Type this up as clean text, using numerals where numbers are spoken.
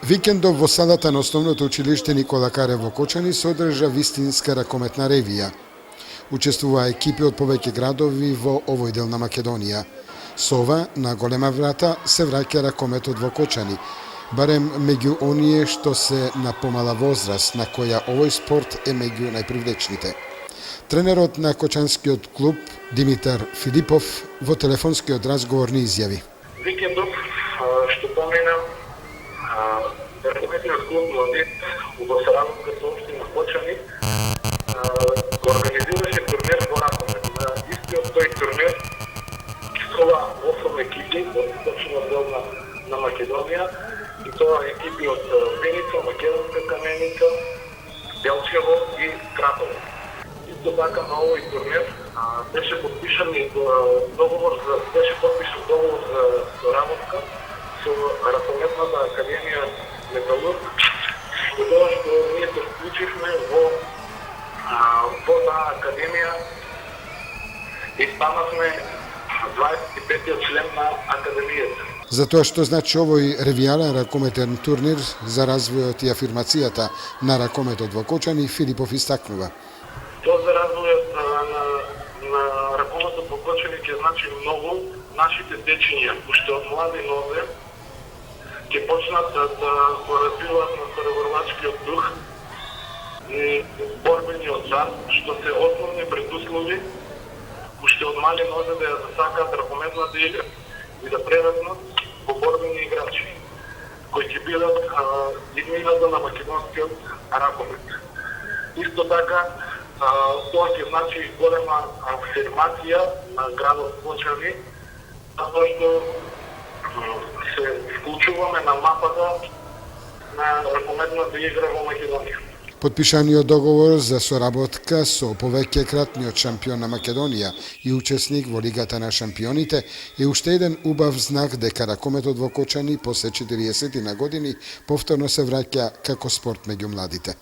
Викендов во салата на Основното училиште Никола Карев во Кочани се одржа вистинска ракометна ревија. Учествуваа екипи од повеќе градови во овој дел на Македонија. Со ова, на голема врата, се враќа ракометот во Кочани, барем меѓу оние што се на помала возраст, на која овој спорт е меѓу најпривлечните. Тренерот на Кочанскиот клуб Димитар Филипов во телефонскиот разговор ни изјави: Викендов што помина ракометниот клуб Младит во Саравовска општина Кочани го организираше турнир во ракомет. На истиот тој турнир учествува 8 екипи од источниот дел на Македонија, и тоа екипи од Пеница, Македонска Каменица, Делчево и Кратово. Исто така на овој турнир беше подпишан договор за соработка со ракометната академија Металург, со тоа што ние се вклучивме во таа академија и станавме 25-тиот член на академијата. За тоа што значи овој ревијален ракометен турнир за развојот и афирмацијата на ракометот во Кочани, Филипов истакнува: Тоа за развојот на ракометот во Кочани ќе значи многу. Нашите дечиња, уште од млади нозе, ќе почнат да го развиваат на соревновачкиот дух и борбениот дар, што се основни предуслови уште од мали нозе да ја засакаат ракометната игра и да прераснат во борбени играчи, кои ќе бидат иднината на македонскиот ракомет. Исто така, тоа ќе значи голема афирмација на градот Кочани, затоа што се вклучуваме на мапата на ракометната игра во Македонија. Подпишаниот договор за соработка со повеќекратниот шампион на Македонија и учесник во Лигата на шампионите е уште еден убав знак дека ракометот во Кочани после 40 години повторно се враќа како спорт меѓу младите.